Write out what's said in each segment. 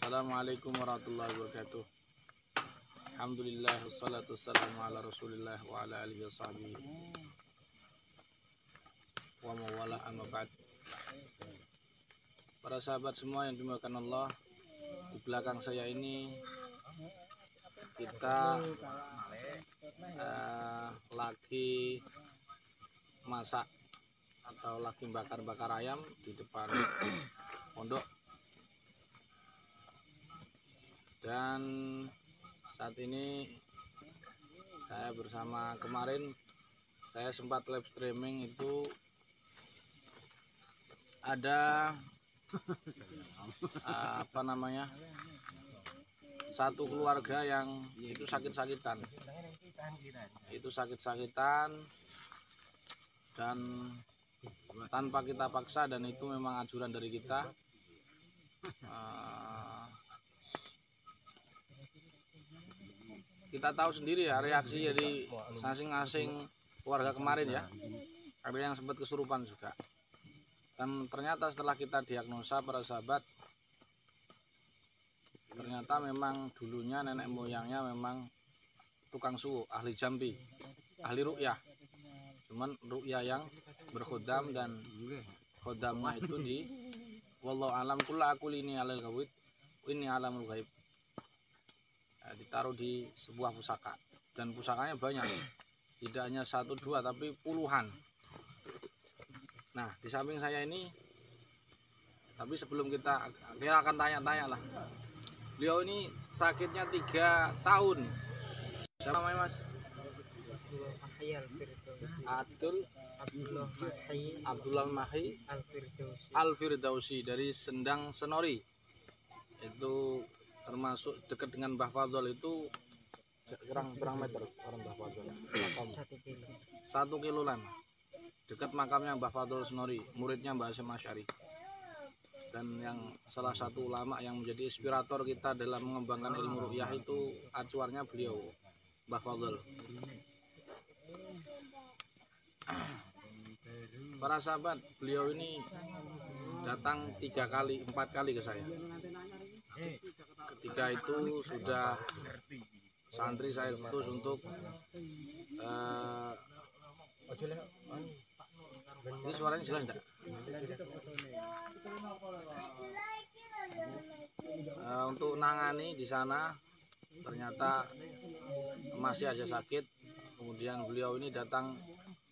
Assalamualaikum warahmatullahi wabarakatuh. Alhamdulillah wassalatu wassalamu ala Rasulillah wa ala alihi washabbihi wa mawala amma ba'd. Para sahabat semua yang dimuliakan Allah, di belakang saya ini kita lagi masak atau lagi bakar-bakar ayam di depan pondok. Dan saat ini saya bersama, kemarin saya sempat live streaming, itu ada satu keluarga yang itu sakit-sakitan dan tanpa kita paksa, dan itu memang anjuran dari kita. Kita tahu sendiri ya reaksi dari masing-masing keluarga kemarin ya. Ada yang sempat kesurupan juga. Dan ternyata setelah kita diagnosa, para sahabat, ternyata memang dulunya nenek moyangnya memang tukang suhu, ahli jambi, ahli ruqyah. Cuman ruqyah yang berkhodam, dan khodamnya itu di wallahu alam kullu aquli ini alal ghaib ini alamul ghaib. Ditaruh di sebuah pusaka, dan pusakanya banyak, tidak hanya 1 2 tapi puluhan. Nah, di samping saya ini, tapi sebelum kita akan tanya-tanya lah, beliau ini sakitnya 3 tahun. Siapa namanya, Mas? Abdullah Mahi Al-Firdausi dari Sendang Senori. Itu termasuk dekat dengan Mbah Fadl. Itu kurang meter orang Mbah Fadl, 1 kiloan dekat makamnya Mbah Fadl Senori, muridnya Mbah Hasyim Asy'ari, dan yang salah satu ulama yang menjadi inspirator kita dalam mengembangkan ilmu ruqyah. Itu acuannya beliau, Mbah Fadl. Para sahabat, beliau ini datang 3 kali 4 kali ke saya. Ketika itu sudah santri saya putus untuk ini suaranya jelas enggak? Untuk nangani di sana, ternyata masih aja sakit. Kemudian beliau ini datang,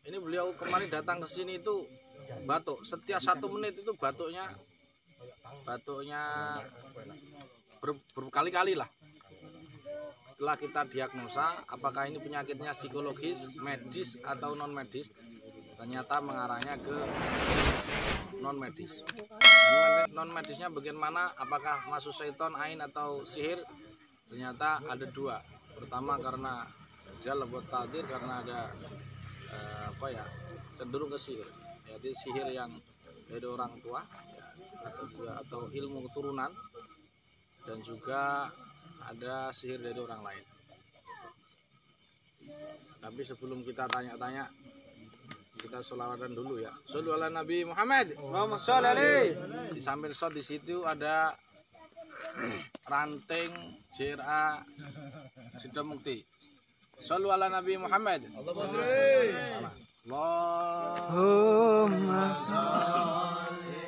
beliau kemarin datang ke sini itu batuk, setiap 1 menit itu batuknya berkali-kali lah. Setelah kita diagnosa apakah ini penyakitnya psikologis, medis atau non medis, ternyata mengarahnya ke non medis. Non medisnya bagaimana? Apakah masuk syaiton, ain atau sihir? Ternyata ada 2. Pertama karena jal buat tadir, karena ada cenderung ke sihir, yaitu sihir yang dari orang tua atau ilmu keturunan, dan juga ada sihir dari orang lain. Tapi sebelum kita tanya-tanya, kita sholawatan dulu ya. Shollu ala Nabi Muhammad. Allahumma sholli alaihi. Di samping shot di situ ada ranting JRA Sidomukti. Shollu ala Nabi Muhammad. Allahumma sholli. Allahumma sholli.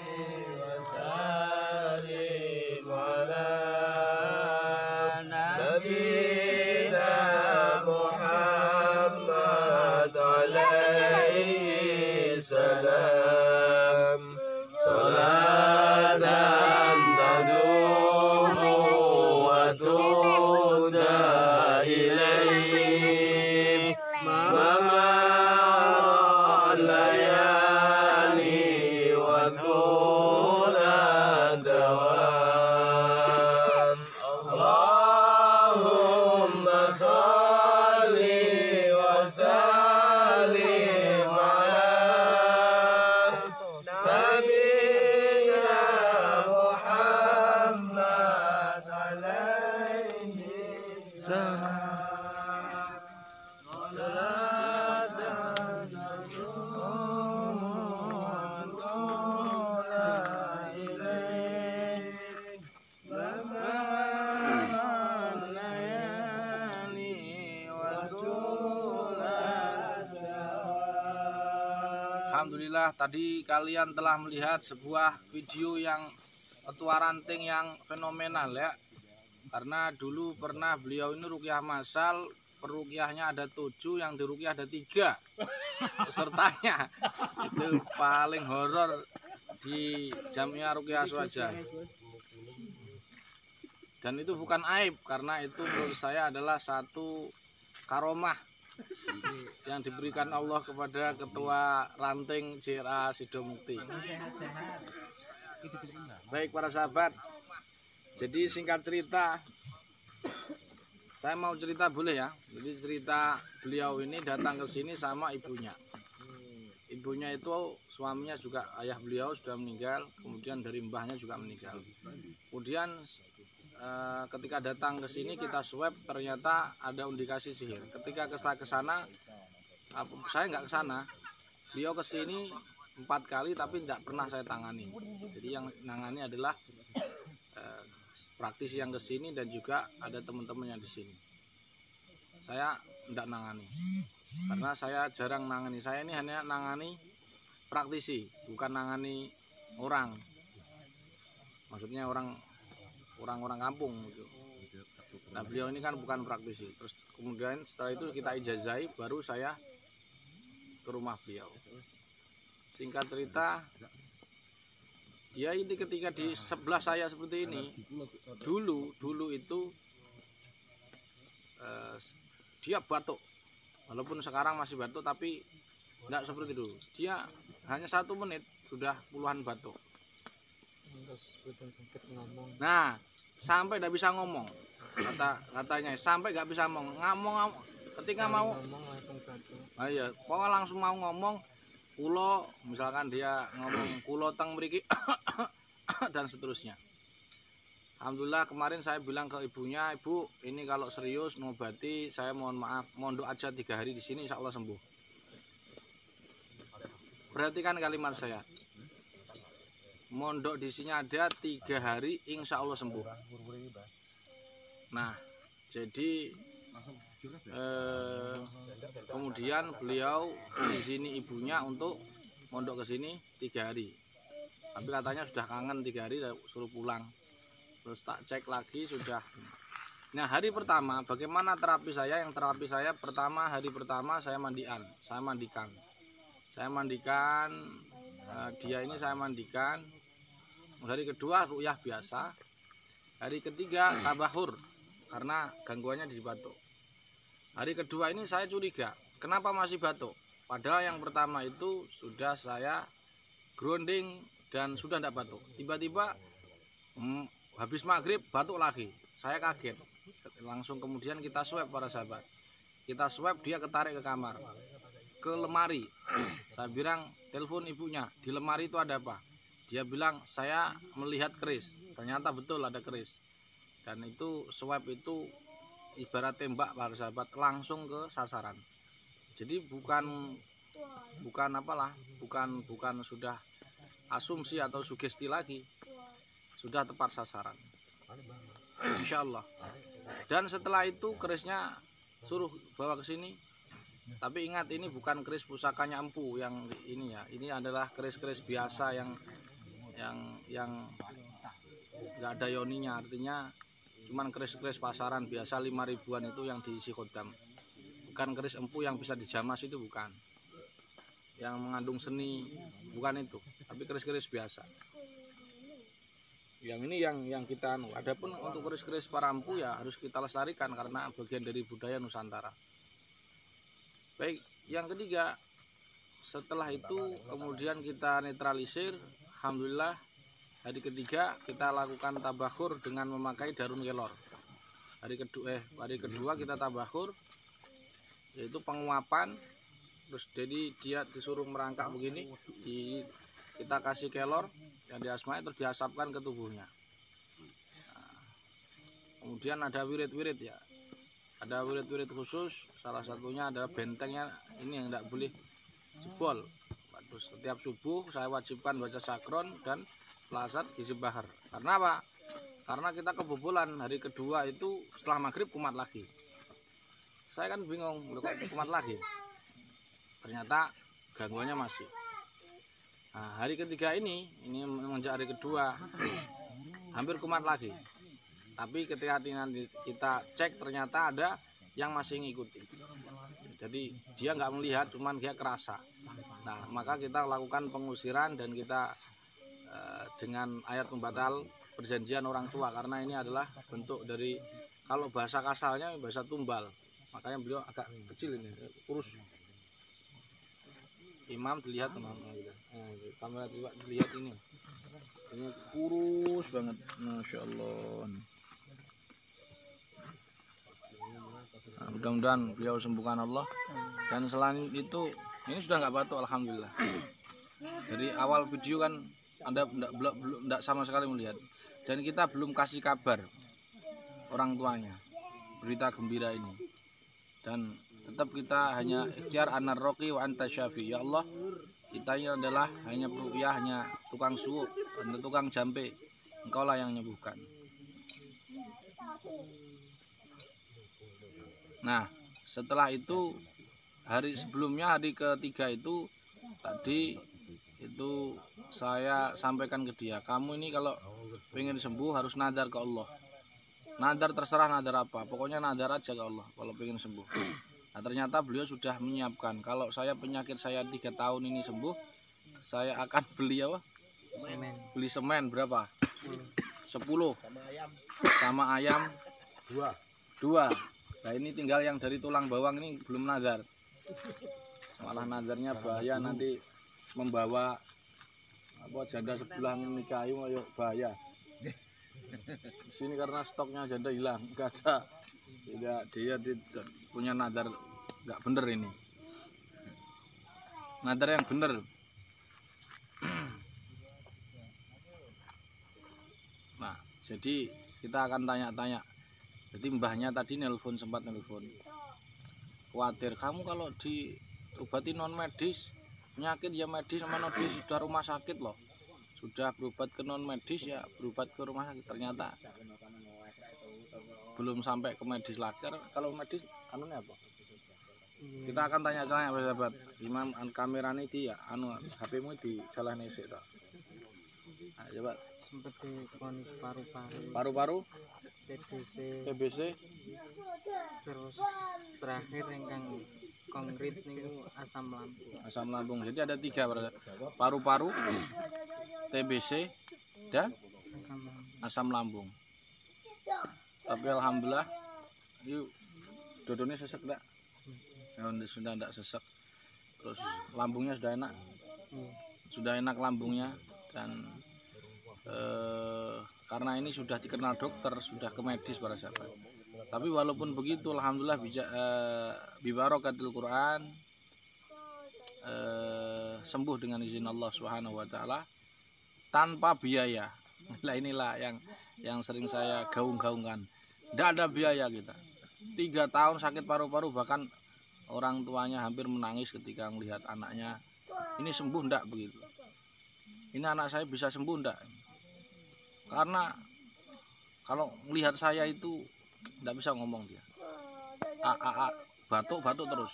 Alhamdulillah tadi kalian telah melihat sebuah video yang ketua ranting yang fenomenal ya. Karena dulu pernah beliau ini ruqyah massal, peruqyahnya ada 7, yang diruqyah ada 3 pesertanya. Itu paling horor di Jamiah Ruqyah Aswaja. Dan itu bukan aib, karena itu menurut saya adalah satu karomah yang diberikan Allah kepada ketua ranting JRA Sidomukti. Baik para sahabat, jadi singkat cerita, saya mau cerita boleh ya. Jadi cerita beliau ini datang ke sini sama ibunya. Ibunya itu suaminya juga, ayah beliau sudah meninggal, kemudian dari mbahnya juga meninggal. Kemudian ketika datang ke sini kita swab, ternyata ada indikasi sihir. Ketika ke sana, saya nggak ke sana, beliau ke sini 4 kali tapi tidak pernah saya tangani. Jadi yang nangani adalah praktisi yang ke sini dan juga ada teman-teman yang di sini. Saya tidak nangani karena saya jarang nangani. Saya ini hanya nangani praktisi, bukan nangani orang. Maksudnya orang-orang kampung gitu. Nah beliau ini kan bukan praktisi. Terus kemudian setelah itu kita ijazai, baru saya ke rumah beliau. Singkat cerita, dia ini ketika di sebelah saya seperti ini, dulu itu dia batuk. Walaupun sekarang masih batuk, tapi tidak seperti itu. Dia hanya 1 menit sudah puluhan batuk. Nah, sampai tidak bisa ngomong, katanya sampai nggak bisa ngomong ketika mau, iya, pokoknya langsung mau ngomong kulo, misalkan dia ngomong kulo teng mriki dan seterusnya. Alhamdulillah kemarin saya bilang ke ibunya, ibu ini kalau serius ngobati saya mohon maaf, mondok aja 3 hari di sini insya Allah sembuh. Perhatikan kalimat saya, mondok di sini ada 3 hari insya Allah sembuh. Nah jadi kemudian beliau izini ibunya untuk mondok ke sini 3 hari, tapi katanya sudah kangen 3 hari, suruh pulang. Terus tak cek lagi sudah. Nah hari pertama bagaimana terapi saya? Yang terapi saya pertama, hari pertama saya mandikan, dia ini saya mandikan. Hari kedua ruqyah biasa. Hari ketiga tabahur karena gangguannya di batuk. Hari kedua ini saya curiga, kenapa masih batuk? Padahal yang pertama itu sudah saya grounding dan sudah tidak batuk. Tiba-tiba habis maghrib batuk lagi. Saya kaget. Langsung kemudian kita swab para sahabat. Kita swab, dia ketarik ke kamar, ke lemari. Saya bilang telepon ibunya, di lemari itu ada apa? Dia bilang saya melihat keris. Ternyata betul ada keris. Dan itu swab itu ibarat tembak para sahabat, langsung ke sasaran. Jadi bukan sudah asumsi atau sugesti lagi, sudah tepat sasaran, insya Allah. Dan setelah itu kerisnya suruh bawa ke sini. Tapi ingat, ini bukan keris pusakanya empu yang ini ya. Ini adalah keris-keris biasa yang nggak ada yoninya, artinya cuman keris-keris pasaran biasa 5 ribuan itu yang diisi khodam. Bukan keris empu yang bisa dijamas, itu bukan. Yang mengandung seni, bukan itu. Tapi keris-keris biasa. Yang ini yang kita adapun untuk keris-keris para empu ya harus kita lestarikan karena bagian dari budaya Nusantara. Baik, yang ketiga, setelah itu kemudian kita netralisir. Alhamdulillah hari ketiga kita lakukan tabakhur dengan memakai darun kelor. Hari kedua kita tabakhur, yaitu penguapan. Terus jadi dia disuruh merangkak begini, kita kasih kelor yang diasmai, terus diasapkan ke tubuhnya. Nah, kemudian ada wirid-wirid ya, ada wirid-wirid khusus. Salah satunya adalah bentengnya ini yang tidak boleh jebol. Terus setiap subuh saya wajibkan baca sakron dan pelasat gizi bahar. Karena apa? Karena kita kebobolan hari kedua itu setelah maghrib kumat lagi. Saya kan bingung, kok kumat lagi? Ternyata gangguannya masih. Nah, hari ketiga ini menginjak hari kedua, hampir kumat lagi. Tapi ketika nanti kita cek ternyata ada yang masih ngikuti. Jadi dia nggak melihat, cuman dia kerasa. Nah, maka kita lakukan pengusiran dan kita dengan ayat pembatal perjanjian orang tua, karena ini adalah bentuk dari, kalau bahasa kasalnya bahasa tumbal. Makanya beliau agak kecil ini, kurus. Imam dilihat teman-teman, kamera juga dilihat ini kurus banget, masya Allah. Nah, mudah-mudahan beliau sembuhkan Allah. Dan selain itu ini sudah nggak batuk, alhamdulillah. Dari awal video kan Anda tidak sama sekali melihat, dan kita belum kasih kabar orang tuanya berita gembira ini. Dan tetap kita hanya ikhtiar anar roqi wa anta syafi. Ya Allah, kita ini adalah hanya peruqyah, hanya tukang suuk, tukang jampe. Engkaulah yang menyembuhkan. Nah, setelah itu hari sebelumnya, hari ketiga itu tadi itu saya sampaikan ke dia, kamu ini kalau pengen sembuh harus nadar ke Allah. Nadar terserah nadar apa, pokoknya nadar aja ke Allah kalau pengen sembuh. Nah, ternyata beliau sudah menyiapkan, kalau saya penyakit saya 3 tahun ini sembuh, saya akan beli apa? Beli semen berapa? 10 sama ayam 2. Nah, ini tinggal yang dari tulang bawang ini belum nadar. Malah nadarnya bahaya, nanti membawa apa janda sebelah menikahi, ayo bahaya. Di sini karena stoknya janda hilang, nggak ada. Tidak, dia punya nadar nggak bener ini. Nadar yang bener. Nah, jadi kita akan tanya-tanya. Jadi mbahnya tadi sempat nelpon. Khawatir kamu kalau diobati non medis, penyakit ya medis sama medis, sudah rumah sakit loh. Sudah berobat ke non medis ya berobat ke rumah sakit, ternyata belum sampai ke medis lagi. Kalau medis anunya apa? Kita akan tanya-tanya sahabat. Imam kamera ini dia HP-mu di salah nesek toh. Nah, coba sempat diponis paru-paru TBC terus terakhir yang konkret niku asam lambung. Jadi ada 3, paru-paru, TBC dan asam lambung. Tapi alhamdulillah yuk dodone sesek enggak? Ya, sudah enggak sesek. Terus lambungnya sudah enak. Sudah enak lambungnya. Dan karena ini sudah dikenal dokter, sudah ke medis para sahabat. Tapi walaupun begitu alhamdulillah bibarokatil Quran sembuh dengan izin Allah Subhanahu wa taala tanpa biaya. Nah, inilah yang sering saya gaung-gaungkan. Tidak ada biaya kita. 3 tahun sakit paru-paru, bahkan orang tuanya hampir menangis ketika melihat anaknya ini sembuh, ndak begitu. Ini anak saya bisa sembuh ndak? Karena kalau melihat saya itu ndak bisa ngomong dia. Batuk terus.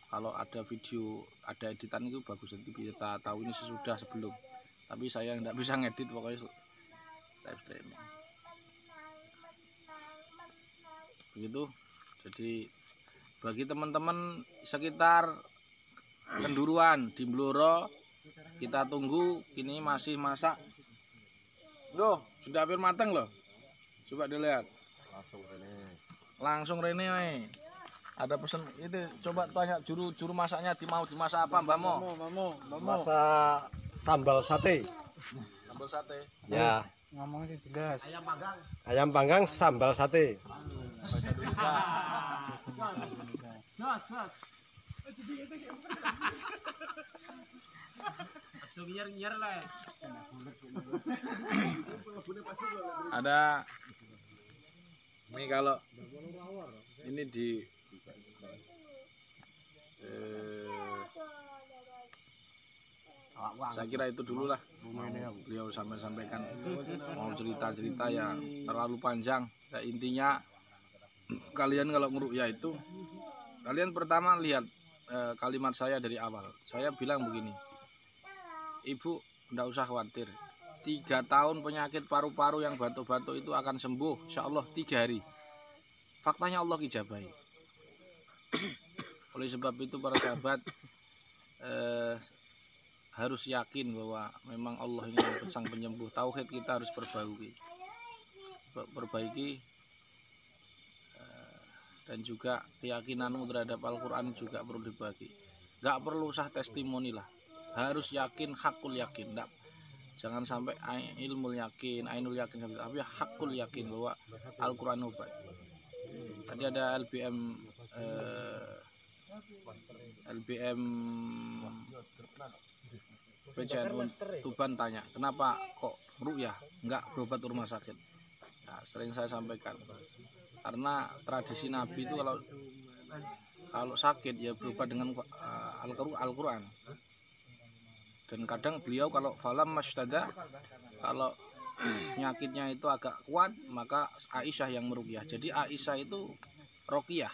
Kalau ada video, ada editan itu bagus, nanti kita tahu ini sesudah sebelum. Tapi saya ndak bisa ngedit, pokoknya live streaming. Begitu. Jadi bagi teman-teman sekitar Kenduruan di Blora, kita tunggu, ini masih masak. Loh, sudah hampir matang loh. Coba dilihat. Langsung Rene. Ada pesan itu, coba tanya juru masaknya, mau dimasak apa, Mbak Mo? Masak sambal sate. Sambal sate. Ya. Ngomong sih jelas. Ayam panggang sambal sate. Bahasa Indonesia. Ada ini, kalau ini di saya kira itu dulu lah beliau sampaikan, mau cerita-cerita ya terlalu panjang. Ya, intinya kalian kalau ngeruqyah itu, kalian pertama lihat kalimat saya dari awal. Saya bilang begini, ibu ndak usah khawatir. 3 tahun penyakit paru-paru yang batuk-batuk itu akan sembuh insya Allah 3 hari. Faktanya Allah ijabahi. Oleh sebab itu para sahabat harus yakin bahwa memang Allah ini yang sang penyembuh. Tauhid kita harus perbaiki dan juga keyakinanmu terhadap Al-Quran juga perlu dibagi. Gak perlu usah testimoni lah, harus yakin, hakul yakin. Jangan sampai ilmu yakin, ainul yakin, tapi hakul yakin bahwa Al-Quran obat. Tadi ada LBM PCN Tuban tanya, kenapa kok ruqyah nggak berobat rumah sakit? Nah, sering saya sampaikan, karena tradisi Nabi itu kalau sakit ya berobat dengan Al-Quran. Dan kadang beliau kalau falam mastada, kalau penyakitnya itu agak kuat, maka Aisyah yang meruqyah. Jadi Aisyah itu ruqyah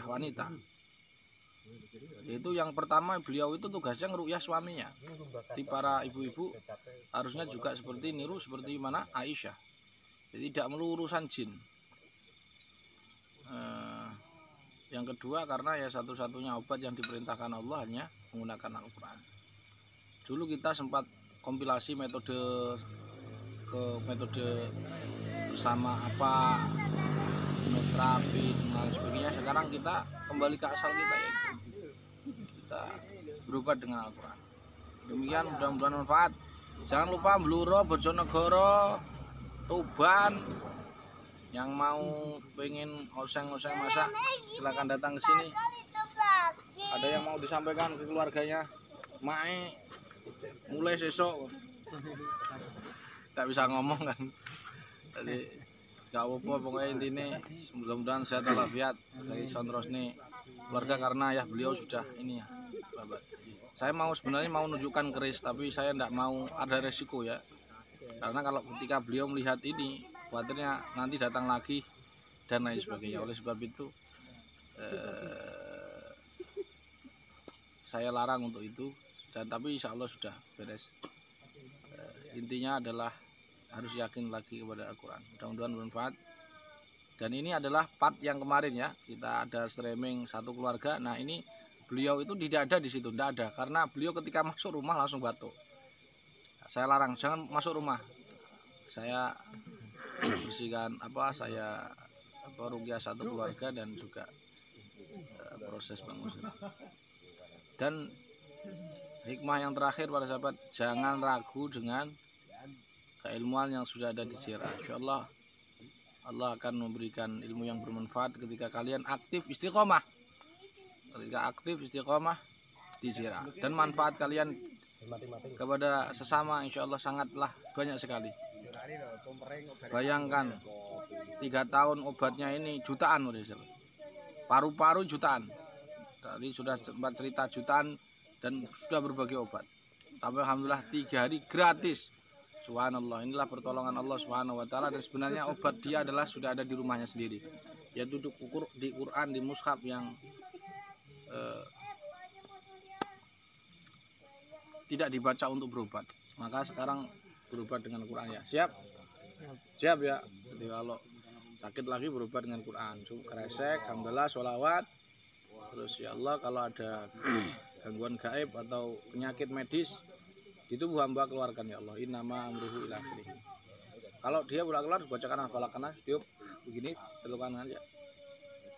wanita. Itu yang pertama, beliau itu tugasnya ngeruqyah suaminya. Di para ibu-ibu harusnya juga seperti niru seperti mana Aisyah. Jadi tidak melulu urusan jin. Yang kedua, karena ya satu-satunya obat yang diperintahkan Allah hanya menggunakan Al-Quran. Dulu kita sempat kompilasi metode bersama terapi dan sebagainya. Sekarang kita kembali ke asal kita, yaitu kita berobat dengan Al-Quran. Demikian, mudah-mudahan manfaat. Jangan lupa Bluro, Bojonegoro, Tuban. Yang mau pengen oseng-oseng masak, silakan datang ke sini. Ada yang mau disampaikan ke keluarganya? Mae mulai sesok tak bisa ngomong kan. Jadi gak apa-apa, pokoknya intinya mudah-mudahan sehat walafiat. Saya Sondros nih keluarga, karena ya beliau sudah ini ya babat. Saya sebenarnya mau nunjukkan keris, tapi saya tidak mau ada resiko ya, karena kalau ketika beliau melihat ini khawatirnya nanti datang lagi dan lain sebagainya. Oleh sebab itu saya larang untuk itu, dan tapi insya Allah sudah beres. Intinya adalah harus yakin lagi kepada Al-Quran. Mudah-mudahan bermanfaat. Dan ini adalah part yang kemarin ya, kita ada streaming satu keluarga. Nah ini beliau itu tidak ada di situ, tidak ada, karena beliau ketika masuk rumah langsung batuk. Saya larang, jangan masuk rumah. Saya bersihkan saya ruqyah satu keluarga dan juga proses pengusir. Dan hikmah yang terakhir para sahabat, jangan ragu dengan keilmuan yang sudah ada di sirah. Insyaallah Allah akan memberikan ilmu yang bermanfaat ketika kalian aktif istiqomah. Ketika aktif istiqomah di sirah, dan manfaat kalian kepada sesama insyaallah sangatlah banyak sekali. Bayangkan 3 tahun obatnya ini jutaan, paru-paru jutaan. Tadi sudah sempat cerita jutaan dan sudah berbagai obat. Tapi alhamdulillah 3 hari gratis. Subhanallah, inilah pertolongan Allah Subhanahu wa taala. Dan sebenarnya obat dia adalah sudah ada di rumahnya sendiri, yaitu di Quran, di mushaf yang tidak dibaca untuk berobat. Maka sekarang berobat dengan Quran ya. Siap ya. Jadi kalau sakit lagi berobat dengan Quran, kresek, alhamdulillah, sholawat. Terus ya Allah, kalau ada gangguan gaib atau penyakit medis di tubuh hamba, keluarkan ya Allah. Innama amruhu ila akhirih. Kalau dia udah keluar, bacakan hafalakan, tiup begini, telukan aja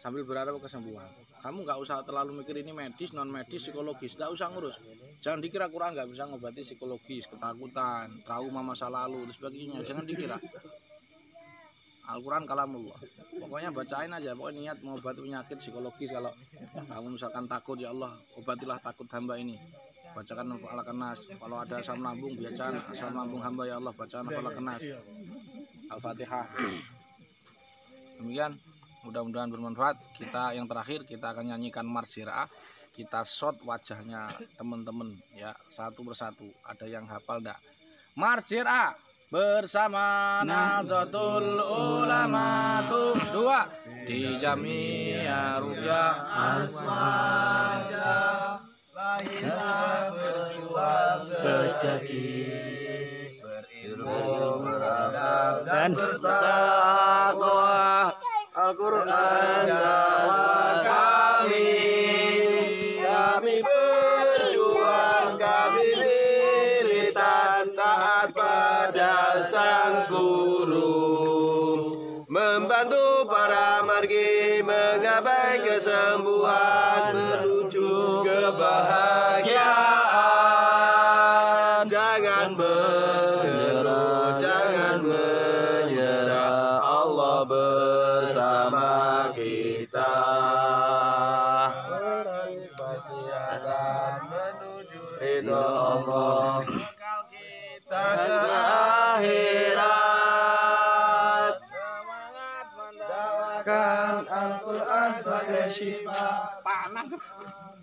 sambil berharap kesembuhan. Kamu nggak usah terlalu mikir ini medis, non medis, psikologis, nggak usah ngurus. Jangan dikira Quran nggak bisa ngobati psikologis, ketakutan, trauma masa lalu dan sebagainya. Jangan dikira. Al-Quran kalamullah. Pokoknya bacain aja, pokoknya niat mengobati penyakit psikologis. Kalau kamu misalkan takut, ya Allah obatilah takut hamba ini, bacakan Al-Nas. Kalau ada asam lambung, bacakan asam lambung hamba ya Allah, bacakan Al-Nas, Al-Fatihah. Demikian, mudah-mudahan bermanfaat. Kita yang terakhir kita akan nyanyikan Marsirah. Kita shot wajahnya teman-teman ya, satu persatu. Ada yang hafal enggak? Marsirah bersama Nahdlatul Ulama tuh 2 di Jamiah Ruqyah Asmaja, lahirlah berjuang sejati, berilmu, beradab, dan bertakwa. Al-Quran dakwah kami, kami berjuang, kami militan taat pada sang guru, membantu para margi menggapai kesembuhan menuju kebahagiaan. Jangan mengeluh, jangan menyerah, Allah bersama kita. Menuju ridho Allah, kita ke akhirat. Semangat mendakwakan Al-Quran sebagai syifa.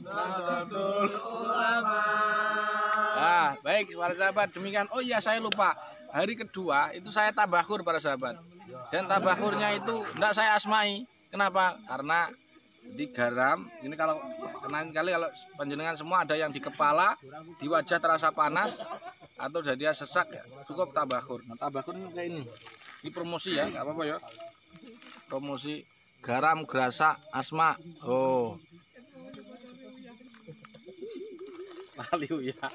Nahdlatul Ulama. Nah, baik para sahabat, demikian. Oh iya, saya lupa. Hari kedua itu saya tabakhur para sahabat. Dan tabakhurnya itu enggak saya asmai. Kenapa? Karena di garam ini kalau kali kalau panjenengan semua ada yang di kepala, di wajah terasa panas atau dia sesak ya, cukup tabakhur. Nah, tabakhur ini kayak ini. Ini promosi ya, enggak apa-apa ya. Promosi garam gerasa asma. Oh. Lalu ya.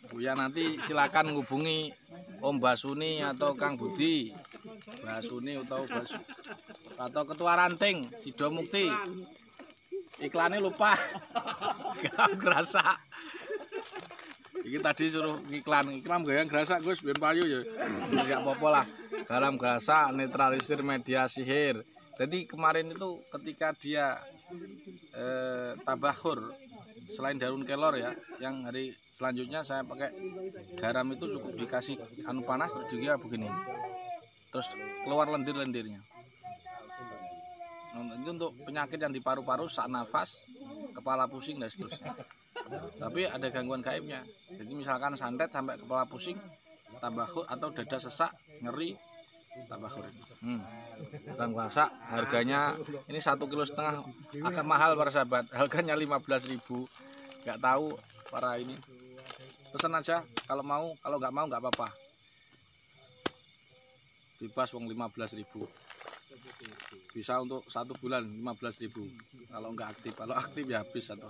Buya nanti silakan menghubungi Om Basuni atau Kang Budi. Basuni atau Ketua Ranting Sido Mukti. Iklannya lupa. Garam gerasa. Iki tadi suruh iklan garam gerasa Gus ben payu ya. Enggak apa-apa lah. Garam gerasa netralisir media sihir. Jadi kemarin itu ketika dia tabakhur, selain daun kelor ya, yang hari selanjutnya saya pakai garam itu cukup dikasih anu panas terus juga begini, terus keluar lendir-lendirnya. Itu untuk penyakit yang di paru-paru, sak nafas, kepala pusing dan seterusnya. Tapi ada gangguan gaibnya. Jadi misalkan santet sampai kepala pusing, tabakhur atau dada sesak, nyeri, tabakhur. Garam gerasa harganya ini 1,5 kg, agak mahal para sahabat. Harganya 15.000. Nggak tahu para ini. Pesan aja kalau mau, kalau nggak mau nggak apa-apa. Bebas uang 15.000. Bisa untuk 1 bulan 15.000. Kalau nggak aktif, kalau aktif ya habis atau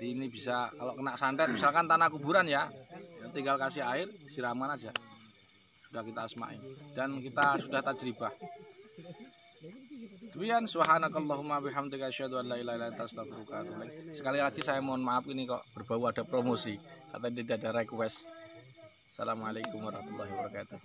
ini bisa kalau kena santet misalkan tanah kuburan ya, tinggal kasih air, siraman aja. Sudah kita asmain dan kita sudah tajribah. Demikian subhanakallahumma bihamdika asyhadu an la ilaha illa anta astaghfiruka wa atubu ilaik. Sekali lagi saya mohon maaf ini kok berbau ada promosi atau tidak ada request. Assalamualaikum warahmatullahi wabarakatuh.